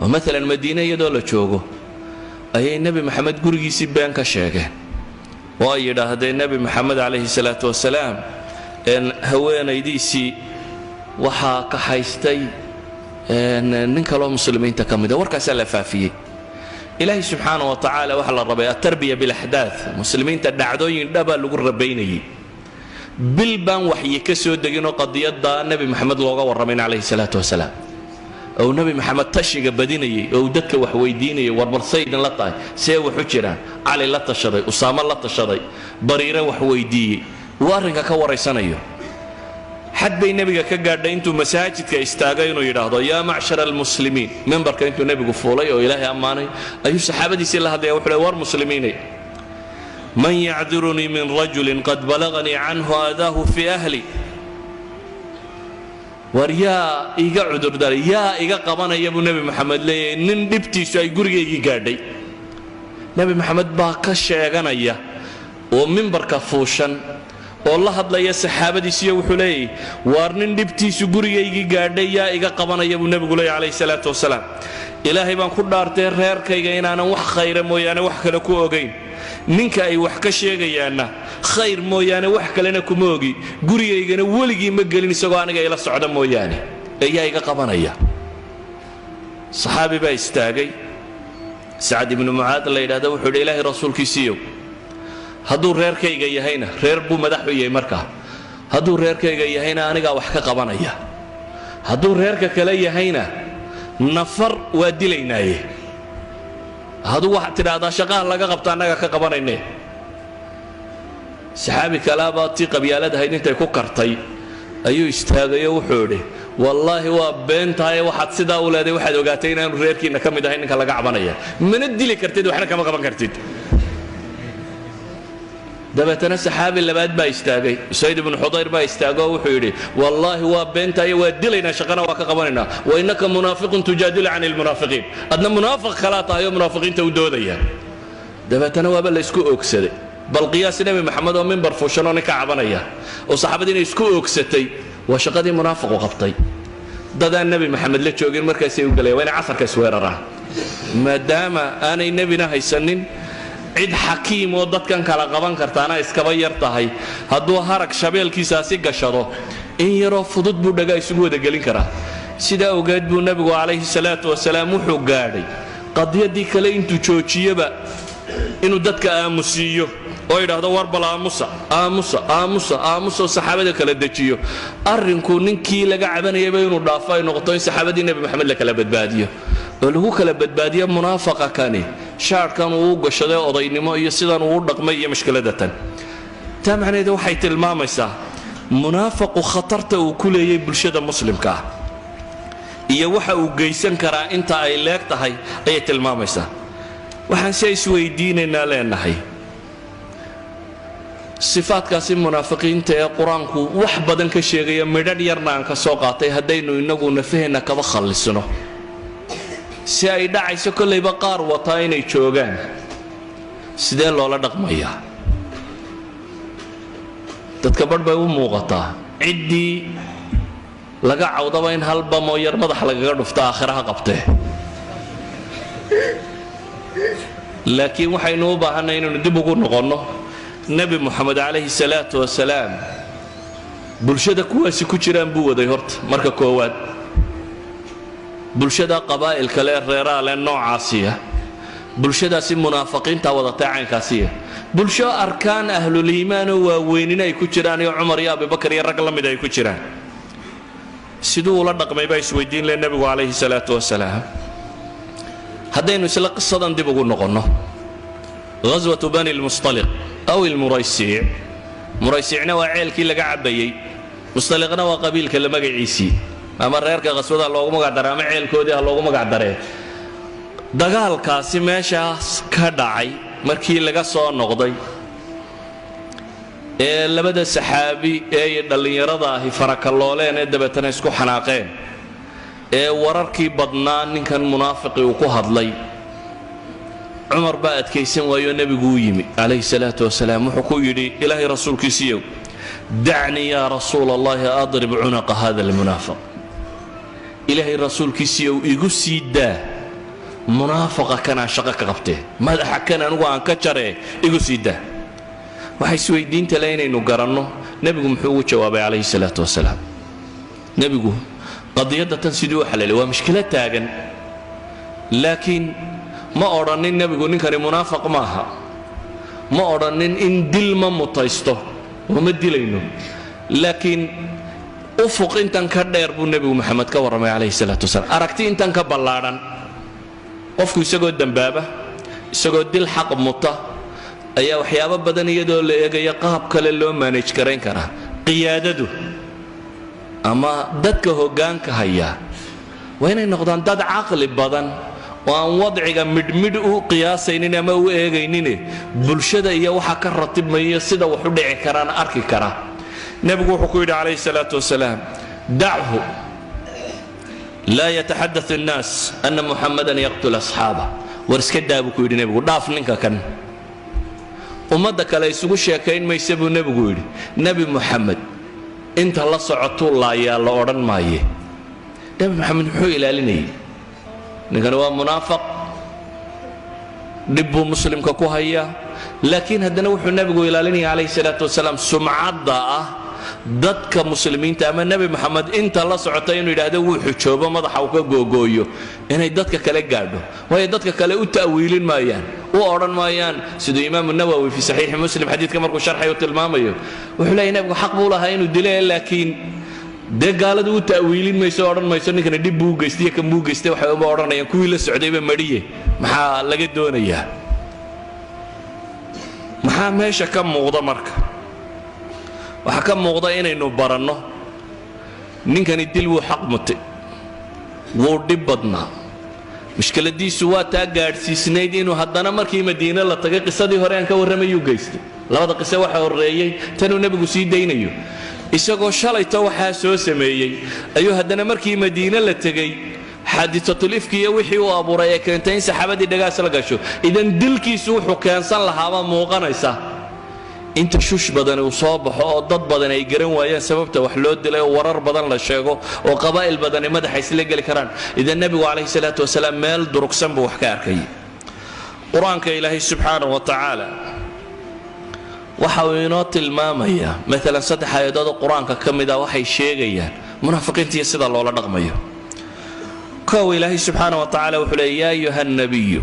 ومثلا مدينة يدول جوجو أي النبي محمد قرقي سبان كشاقة وأيضا هذا النبي محمد عليه الصلاة والسلام إن هوين يديسي وحا كحيستي ننكلو مسلمين تكمل وركا سلفا فيه إلهي سبحانه وتعالى وحل الربيع التربية بالأحداث مسلمين تدعدوين دبا لقوا ربيني بالبان وحي كسود دقينو قضية دا النبي محمد لوغا ورمين عليه الصلاة والسلام أو نبي محمد تشيق بديني أو دك وحويديني وربرسيد لطاي سيو حجرا علي لطشري أسامة لطشري بريرة وحويدي وارنك كوري سنيو حد بين نبي كقاعد انتو مساجد كاستاغينو يراهدو يا معشر المسلمين منبر كنتو نبي قفولي او الهي اماني ايو صحابتي سي الله هدي وخلي ور مسلمين من يعذرني من رجل قد بلغني عنه اذاه في اهلي وريا ايغا عذر دار يا ايغا قبانا يا ابو نبي محمد لي نين دبتيسو اي غوريغي غاداي نبي محمد با كشيغانيا او منبر كفوشن والله هذا يا صحابتي سيو وحلي وارنين دبتيسو غوريغي غاداي يا ايغا قبانا يا ابو نبي غلي عليه الصلاه والسلام الهي بان ku dhaartay reerkayga inaanan wax khayr mooyane wax kale ku ogeyn ninka ay wax ka sheegayaana khayr mooyane wax kalena kuma ogi gurigaygana waligii ma gelin isagoo aniga ila socda mooyane ayaa iga qabanaya saxaabi baa istaagay Sa'd ibn Mu'adh la yiraahdo wuxuu ilaahay rasuulkiisiyo hadduu reerkayga yahayna reer buu madax u yahay markaa hadduu reerkayga yahayna aniga wax ka qabanaya hadduu reerka kale yahayna nafar waa dilaynaaye hadduu wax tiraahdaa shaqaha laga qabta annaga ka qabanaynee saxaabi kalaaba tii qabyaalada hayd intay ku kartay ayuu istaagayo wuxuu yidhi wallaahi waa beentahay waxaad sidaa u leedahay waxaad ogaatay inaanu reerkiina ka mid ahay ninka laga cabanaya mana dili kartid waxna kama qaban kartid dabeetana saxaabi labaad baa istaagay Usayd ibn Hudayr baa istaago wuxuu yidhi wallaahi waa beentahay waa dilaynaa shaqana waa ka qabanaynaa wa innaka munaafiqun tujaadilu canil munaafiqiin adna munaafiq kala tahay munaafiqiinta u doodaya dabeetana waaba la isku oogsaday bal qiyaas nabi maxamed oo minbar fuushano ninka cabanaya oo saxaabadiina isku oogsatay waa shaqadii munaafiq u qabtay dadaan nabi maxamed la joogin markaas ay u galayeen waa casarka isweeraraan maadaama aanay nabina haysanin cid xakiim oo dadkan kala qaban kartaana iskaba yar tahay hadduu harag shabeelkiisaasi gashado in yaroo fudud buu dhagaa isugu wada gelin karaa sidaa ogeed buu nabigu calayhi salaatu wasalaam wuxuu gaadhay qadiyadii kale intuu joojiyaba inuu dadka aamusiiyo oo yidhaahdo war bal aamusa saxaabada kala dejiyo arrinku ninkii laga cabanayaba inuu dhaafo ay noqoto in saxaabadii nabi maxamed la kala badbaadiyo oo lagu kala badbaadiyo munaafaqa kani shaarkan uu gashaday odaynimo iyo sidan uu dhaqmay iyo mushkiladatan taa macnaheedu waxay tilmaamaysaa munaafaqu khatarta uu ku leeyahay bulshada muslimka ah iyo waxa uu geysan karaa inta ay leeg tahay ayay tilmaamaysaa waxaan si isweydiinaynaa leenahay sifaadkaasi munaafiqiinta ee quraanku wax badan ka sheegaya midhadh yarna aan ka soo qaatay haddaynu inagu nafaheena kaba khallisno si ay dhacayso kollayba qaar wataa inay joogaan sidee loola dhaqmayaa dadka badh bay u muuqataa ciddii laga cawdaba in hal bamoo yar madax lagaga dhufta aakhiraha qabtee laakiin waxaynu u baahanay inaynu dib ugu noqonno nabi muxamed calayhi salaatu wasalaam bulshada kuwaasi ku jiraan buu waday horta marka koowaad bulshada qabaa'il kale reeraa leh noocaasiya bulshadaasi munaafiqiinta wadatay caynkaasiya bulsho arkaan ahlul iimaan oo waaweynina ay ku jiraan iyo cumar iyo abubakar iyo rag la mid ay ku jiraan siduu la dhaqmay baa isweydiin leh nabigu calayhi salaatu wasalaam haddaynu isla qisadan dib ugu noqonno غزوة بني المصطلق أو المريسيع مريسيعنا وعيلكي لقى عبيي مصطلقنا وقبيل كلمة عيسي أما ريرك غزوة الله مقدر أما عيل كودي الله مقدر دقال كاسي ماشا كدعي مركي لقى صور نقضي لبدا السحابي اللي يرضاه فرك الله لين دبتنا يسكو حناقين ورركي بدنان كان منافقي وكهض لي عمر بقت كيسن ويا النبي قويمي عليه الصلاة والسلام وحكو يدي إلهي رسول كيسيو دعني يا رسول الله أضرب عنق هذا المنافق إلهي رسول كيسيو يقول سيدا munaafaqa kanaa shaqo ka qabtee madaxa kan anugu aan ka jaree igu sii daa waxay isweydiinta le inaynu garanno nebigu muxuu ugu jawaabay calayhi salaatu wasalaam nebigu qadiyadda tan siduu u xalaalay waa mushkilad taagan laakiin ma odhanin nebigu ninkani munaafaq maaha ma odhanin in dil ma mutaysto oo ma dilayno laakiin ufuq intan ka dheer buu nebigu maxamed ka warramay calayhi salaatu wasalaam aragti intan ka ballaadhan qofku isagoo dambaaba isagoo dil xaq muta ayaa waxyaabo badan iyadoo la eegaya qaab kale loo manage garayn karaa qiyaadadu ama dadka hoggaanka haya waa inay noqdaan dad caqli badan oo aan wadciga midhmidh u qiyaasaynin ama u eegaynin bulshada iyo waxa ka ratibmaya sida wax u dhici karaan arki kara nebigu wuxuu ku yidhi calayhi salaatu wasalaam dachu laa yataxadaث الnaas ana muxamadan yaqtul asxaaba war iska daa buu ku yidhi nebigu dhaaf ninka kan ummadda kale isugu sheekayn maysa buu nebigu yidhi nebi muxamed inta la socotuu laayaa la odhan maaye nebi moxamed muxuu ilaalinayay ninkani waa munaafaq dhib buu muslimka ku hayaa laakiin haddana wuxuu nebigu ilaalinaya calayhi salaatu wasalaam sumcadda ah dadka muslimiinta ama nebi moxamed inta la socota inuu yidhaahdo wuu xujoobo madaxa uu ka googooyo inay dadka kale gaadho waayo dadka kale u ta'wiilin maayaan u odhan maayaan siduu imaamu nawowi fii saxiixi muslim xadiidka markuu sharxay u tilmaamayo wuxuu leeyahy nebigu xaq buu lahaa inuu dile laakiin dee gaaladu u ta'wiilin mayso o odhan mayso ninkana dhib buu geystay kan buu geystay waxay uma odhanayaan kuwii la socdayba madhiye maxaa laga doonayaa maxaa meesha ka muuqda marka waxaa ka muuqda inaynu baranno ninkani dil wuu xaq mutay wuu dhib badnaa mushkiladiisu waa taa gaadhsiisnayd inuu haddana markii madiine la tagay qisadii hore aan ka warramayuu geystay labada qiso waxa horreeyey tanuu nebigu sii daynayo isagoo shalayto waxaa soo sameeyey ayuu haddana markii madiine la tegey xaadisatul ifki iyo wixii uu abuuray ee keentay in saxaabadii dhagaas la gasho idan dilkiisu wuxuu keensan lahaabaa muuqanaysa inta shush badan uu soo baxo oo dad badan ay garan waayaan sababta wax loo dilay oo warar badan la sheego oo qabaa'il badan ay madaxa isla geli karaan idan nebigu calayhi salaatu wasalaam meel durugsan buu wax ka arkay qur-aanka ilaahay subxaanahu wa tacaala waxa uu inoo tilmaamayaa maalan 3 aayadood oo qur-aanka ka mid ah waxay sheegayaan munaafiqiinta sida loola dhaqmayo kow ilaahay subxaanahu wa tacaala wuxuu leeyahay yaa ayuha nabiyu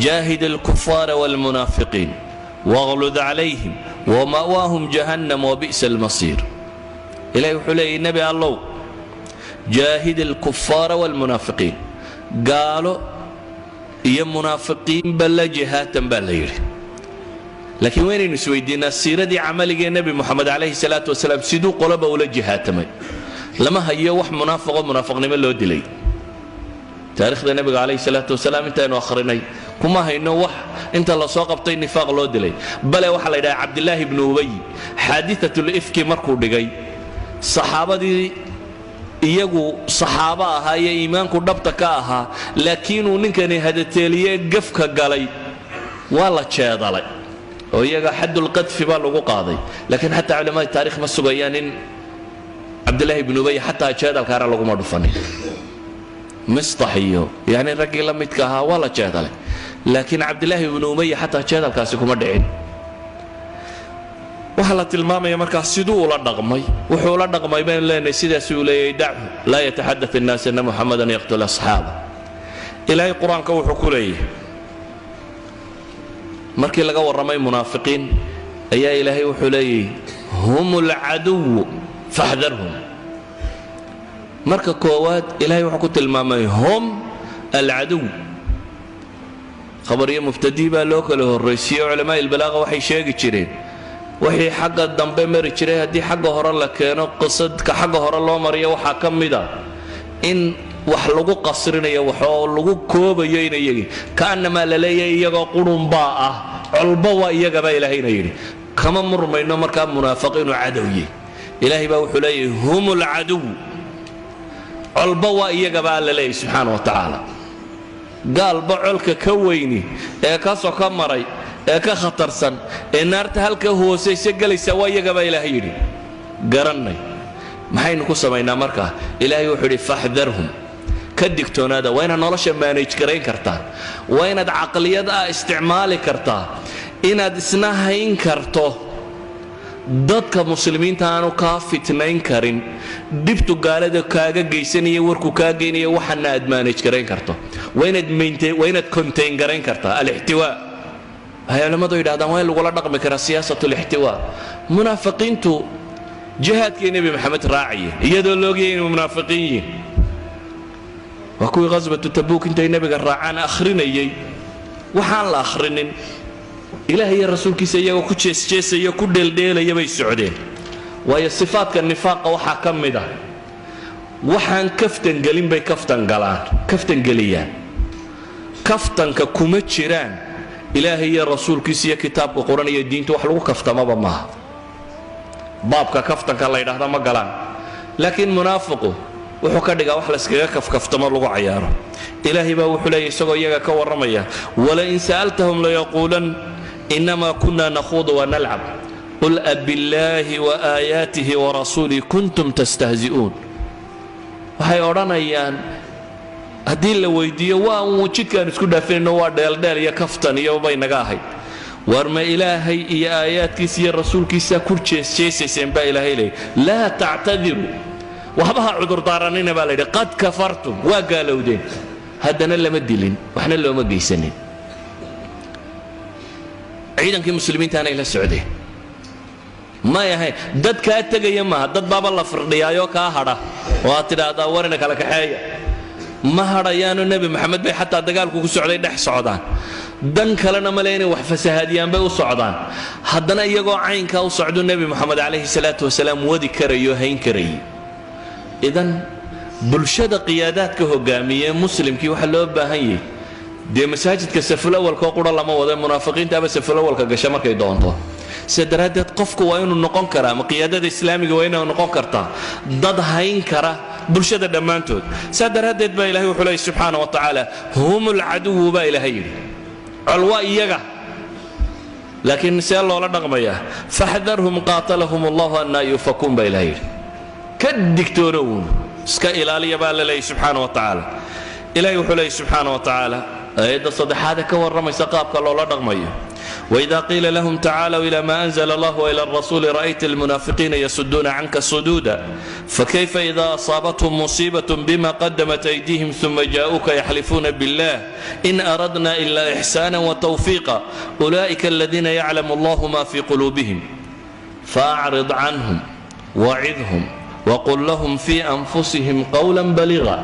jaahid alkufaara waalmunaafiqiin واغلظ عليهم ومأواهم جهنم وبئس المصير إلهي وحلي النبي الله جاهد الكفار والمنافقين قالوا يا منافقين بلا جهاتا بلا يري لكن وين نسويدنا السيرة دي عملي النبي محمد عليه الصلاة والسلام سيدو قلبه ولا جهاتا لما هي وح منافق ومنافق نمل له دلي تاريخ النبي عليه الصلاة والسلام انت انو اخريني كما هينو وح انت لا سو قبتay nifaaq loo dilay bale waxa la yiraahdaa Abdullah ibn Ubay hadithatul ifki markuu dhigay saxaabadii iyagu saxaaba ahaa iimaanku dhabta ka ahaa laakiin uu ninkani hadateeliye gafka galay waa la jeedalay oo iyaga xadul qadfi baa lagu qaaday laakiin hatta culimada taariikh ma sugayaan in Abdullah ibn Ubay hatta jeedalka ara lagu ma dhufanin مصطحيو يعني رجل لم يتكها ولا جادله لكن عبد الله بن أمية حتى جادل كاسكم دعين وحلت الماما يمركا سيدو ولا دغمي وحول دغمي بين لنا سيدا سولي دعه لا يتحدث الناس ان محمدا يقتل اصحابه الهي قران كو حكولي markii laga waramay munaafiqiin ayaa ilaahay wuxuu leeyahay humul adu fahdharhum marka koowaad ilaahay wuxuu ku tilmaamay hum al adu khabariyo mubtadi baa loo kala horeysiyo culamaa ilbalaaqa waxay sheegi jireen wixii xagga dambe mari jiray haddii xagga hore la keeno qisadka xagga hore loo mariyo waxaa ka mid ah in wax lagu qasrinayo waxoo lagu koobayo inay yigi kaanama la leeyahay iyagoo qurunbaa ah colba waa iyagaba ilaahayna yidhi kama murmayno markaa munaafiqiinu cadowye ilaahay baa wuxuu leeyahay humul cadow colba waa iyagaba la leeyahay subxaana wa tacaala gaalba colka ka weyni ee ka soo ka maray ee ka khatarsan ee naarta halka hoosaysa galaysa waa iyagaba ilaahay yidhi garannay maxaynu ku samaynaa markaa ilaahay wuxuu yidhi faxdarhum ka digtoonaada waa inaad nolosha manage garayn kartaa waa inaad caqliyad isticmaali kartaa inaad isna hayn karto dadka muslimiinta aanu ka fitnayn karin dibtu gaalada kaaga geysanaya warku ka geynaya waxana aad manage garayn karto waa inaad contain garayn kartaa al-ihtiwa hay'alamadu yiraahdaan waa in lagu la dhaqmi karaa siyaasatul ihtiwa munaafiqiintu jihaadkii nabi maxamed raaciye iyadoo loogayay inuu munaafiqiin yihiin waa kuwii qasbatu tabuuk intay nabiga raacaan akhrinayay waxaan la akhrinin ilaahay iyo rasuulkiisa iyagoo ku jeesjeesaya ku dheeldheelaya bay socdeen waayo sifaadka nifaaqa waxaa ka mid ah waxaan kaftan gelin bay kaftan geliyaan kaftanka kuma jiraan ilaahay iyo rasuulkiisa iyo kitaabka quraan iyo diinta wax lagu kaftamaba maaha baabka kaftanka la yidhaahdo ma galaan laakiin munaafiqu wuxuu ka dhigaa wax la iskaga kafkaftamo lagu cayaaro ilaahay baa wuxuu leeyahay isagoo iyaga ka warramaya wala in sa'altahum la yaquulan inama kunna nakhuudu wa nal'ab qul abillahi wa aayaatihi wa rasuulihi kuntum tastahzi'uun waxay odhanayaan haddii la weydiiyo waa jidkaan isku dhaafinayno waa dheeldheel iyo kaftan iyo bay naga ahayd war ma ilaahay iyo aayaadkiisa iyo rasuulkiisa ku jeesjeesayseen baa ilaahay leeyahay laa tactadiru waxbaha cudurdaaranina baa layidhi qad kafartum waa gaalowdeen haddana lama dilin waxna looma geysanin ciidankii muslimiintaana ay la socdeen ma yahay dad kaa tegaya maaha dad baaba la firdhiyaayoo kaa hadha oo aad tidhaahdaa warina kala kaxeeya ma hadhayaano nebi maxamed bay xataa dagaalku ku socday dhex socdaan dan kalena male inay wax fasahaadiyaan bay u socdaan haddana iyagoo caynkaa u socdu nebi moxamed calayhi salaatu wasalaam wadi karayo hayn karayay idan bulshada qiyaadaadka hogaamiye muslimkii waxa loo baahan yahay dee masaajidka saful awalkoo qura lama wado munaafiqiintaaba saful awalka gasha markay doonto sida daraaddeed qofku waa inuu noqon karaa ama qiyaadada islaamiga waa inay noqon kartaa dad hayn kara bulshada dhammaantood saa daraaddeed baa ilahay wuxuu leeyahy subxaana wa tacaala hum ulcaduwu baa ilaahay yidhi colwa iyaga laakiin see loola dhaqmayaa faxdarhum qaatalahum allahu annaa yufakuun baa ilahay yidhi ka digtoonowun iska ilaaliya baa la leeyahy subxaana wa tacaala ilahay wuxuu leeyahy subxaana wa tacaala aayadda saddexaad ka warramaysa qaabka loola dhaqmayo وإذا قيل لهم تعالوا إلى ما أنزل الله وإلى الرسول رأيت المنافقين يصدون عنك صدودا فكيف إذا أصابتهم مصيبة بما قدمت أيديهم ثم جاءوك يحلفون بالله إن أردنا إلا إحسانا وتوفيقا أولئك الذين يعلم الله ما في قلوبهم فأعرض عنهم وعظهم وقل لهم في أنفسهم قولا بليغا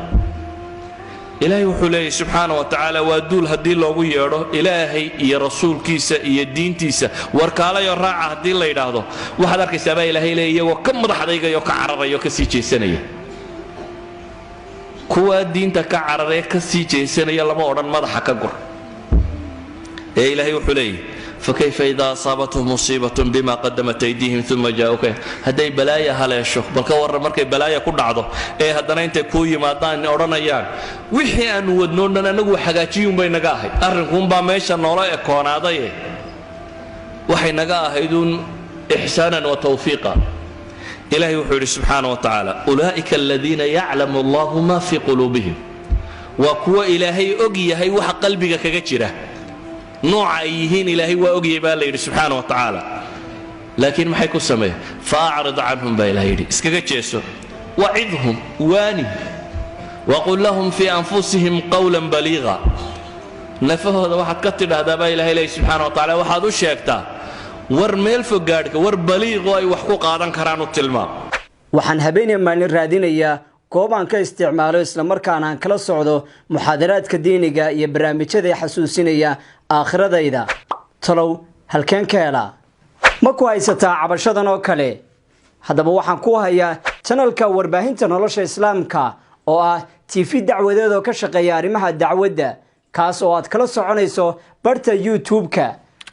إلهي وحليه سبحانه وتعالى ودول هدي لوغو ييرو إلهي يا رسول كيسا يا دين تيسا وركالا يا راعة هدي الله يراهدو واحد أركي سابا إلهي إليه وكم مدحديك يو كعرر يو كسي جيسانية كوا دين تا كعرر يو كسي جيسانية لما أوران مدحا كقر يا إلهي وحليه فكيف إذا أصابتهم مصيبة بما قدمت أيديهم ثم جاءوك هدي بلايا هلا يشوف بل كور مركي بلايا كل عضو إيه هدنا أنت كوي ما طان أورانا يان وحي أن ودنونا نجو حاجاتيهم بين نجاهي أرنكم باميشا نولا يكون هذا وحي نجاهي دون إحسانا وتوفيقا إلهي وحده سبحانه وتعالى أولئك الذين يعلم الله ما في قلوبهم وقوى إلهي أجي هي وحق قلبك كجتره نوع أيهين إلهي وأجي بالله سبحانه وتعالى لكن ما حيكون سماه فأعرض عنهم بالله اسكجتشيسو وعظهم واني وقل لهم في أنفسهم قولا بليغا نفه هذا واحد كتر هذا بالله سبحانه وتعالى واحد وشيكتا ور ميل فقارك ور بليغ أي وحقوق هذا كرانو التلمام وحن هبين ما نرادين إياه كوبان كاستعماله إسلام مركان عن كلا صعده محاضرات كدينية يبرامج هذا حسوسينية آخر ذا تلو هل كان كلا ما كويسة عبشة نوكله هذا بوحن كوها يا channel كورباهين تنولش إسلام كا أو تيفي دعوة ذا كشقيا رمها الدعوة ده كاسوات كلا صعنيسو برت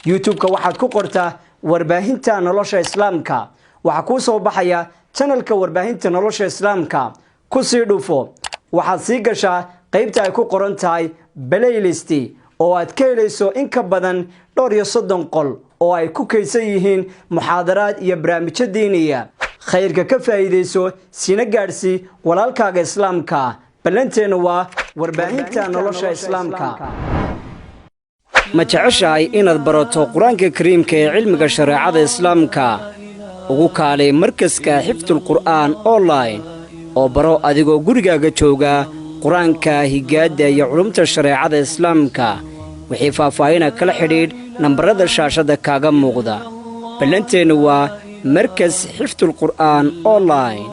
يوتيوب كواحد كقرته ورباهين تنولش إسلام كا وحكوسو بحيا channel كورباهين تنولش إسلام كا كسر دوفو waxaad sii gashaa qaybta ay ku qoran tahay playlist oo aad ka helayso in ka badan 230 qol oo ay ku kaysan yihiin muxaadaraad iyo barnaamijyo diiniya khayrka ka faa'iideyso sina gaarsi walaalkaaga islaamka ballanteenu waa warbaahinta nolosha islaamka. ma jeceshahay inaad barato qur-aanka kariimka ee cilmiga shareecada islaamka? ugu kaalay markaska xifdul qur'aan online oo baro adigoo gurigaaga jooga qur-aanka higaada iyo culumta shareecada islaamka. wixii faahfaahina kala xidhiidh nambarada shaashada kaaga muuqda. ballanteenu waa markas xifdul qur'aan online.